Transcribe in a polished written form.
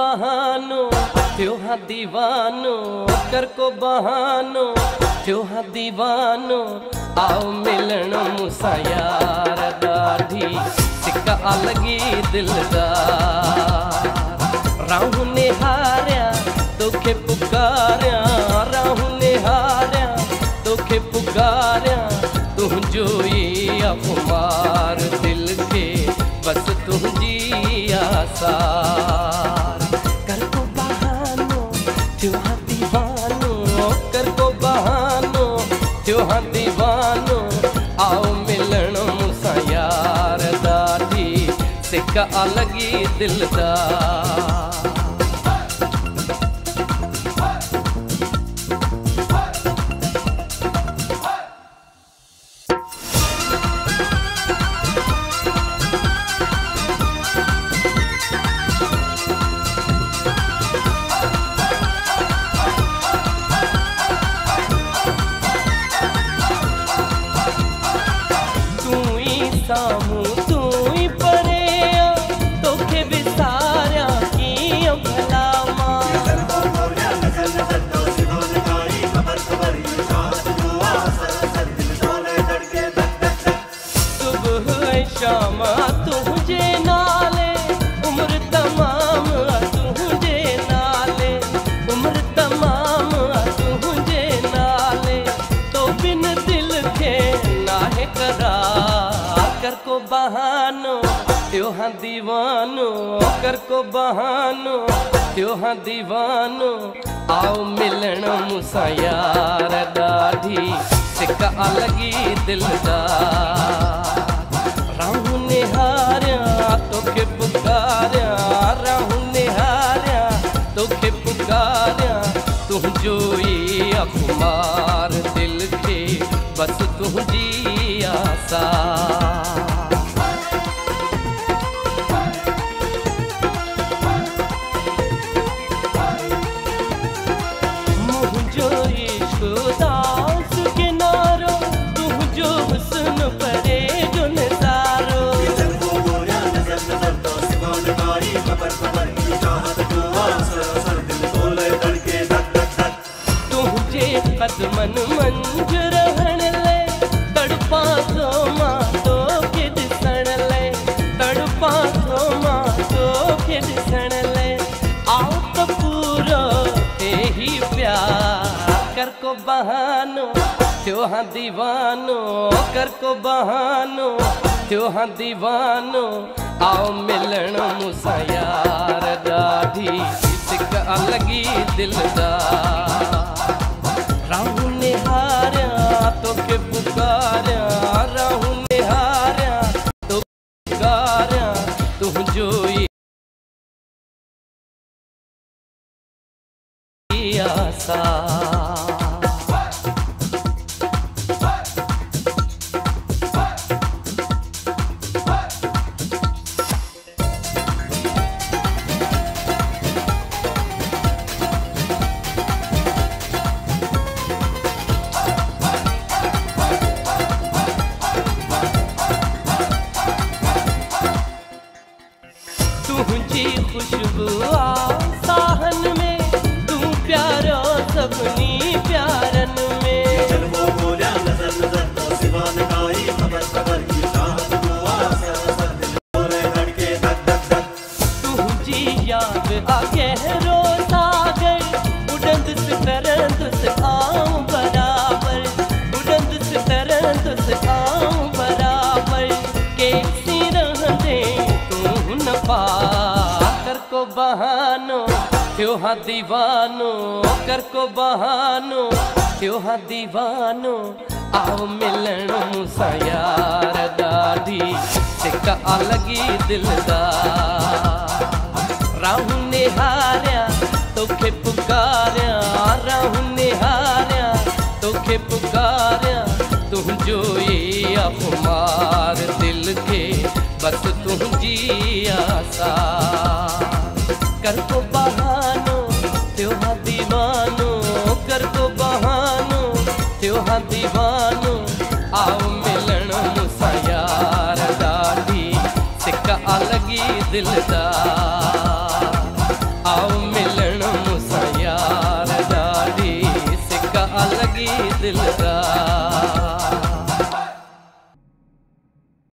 बहानो थियो हाँ दीवानो, कर को बहानो थियो हाँ दीवानो। आओ मिलन मुसा यार दाढ़ी सिक्का अलगी दिलदार। राहु निहारिया तोखे पुकारिया, राहु निहारिया तोखे पुकारिया। तुझो ई अखबार दिल के बस तुझी आसार। कर को बहानो थियो हाँ दीवानो, कर को बहानो थियो हाँ दीवानो। आओ मिलन मुसा यार दाढ़ी सिक्का अलगी दिलदार। सामू तू ही परे तोखे विसारिया की भला मां। सुबह शाम तुझे नाले उम्र तमाम तुझे नाले, उम्र तमाम तुझे नाले। तो बिन दिल के नाहे करार। कर को बहानो थियो हाँ दीवानो, कर को बहानो थियो हाँ दीवानो। आओ मिलन मुसा यार दाढ़ी सिक्का अलगी दिलदार। राहु निहारिया तोखे पुकारिया, राहु निहारिया तोखे पुकारिया। तुझो ई अखबार दिल के बस तुझी आसार। मुझो इश्क दास किनारो, तुझो हुस्न परे जो नजारो। तुझे कदमन मंज रहन ले तड़पा तो मां तो के दिसण ले, तड़पा तो मां तो के दिसण ले। आओ तो पूरो ते ही प्यार। कर को बहानो थियो हाँ दीवानो, कर को बहानो थियो हाँ दीवानो। आओ मिलन मुसा यार दाढ़ी सिक्का अलगी दिलदार। राहु निहारिया तोखे पुकारिया, राहु निहारिया तो पुकारिया। तुझो ई आसार। तुझी खुशबू साहन में तू प्यारो सबनी प्यारन में। तुझी याद आगे रोज आ गई उड़ंद से तरंद से आऊं बराबर, उड़ंद से तरंद से आऊं बराबर। कैसी रह दे तू न पा। कर को बहानो थियो हाँ दीवानो, कर को बहानो थियो हाँ दीवानो। आओ मिलन मुसा यार दाढ़ी सिक्का अलगी दिलदार। राहु निहारिया तोखे पुकारिया, राहु निहारिया तोखे पुकारिया। तुझो ई अखबार दिल के बस तुझी आसार। कर को बहानो थियो हाँ दीवानो, कर को बहानो थियो हाँ दीवानो। आओ मिलन मुसा यार दाढ़ी सिक्का अलगी दिलदार। आओ मिलन मुसा यार ॾाढी सिक लगी दिलदार।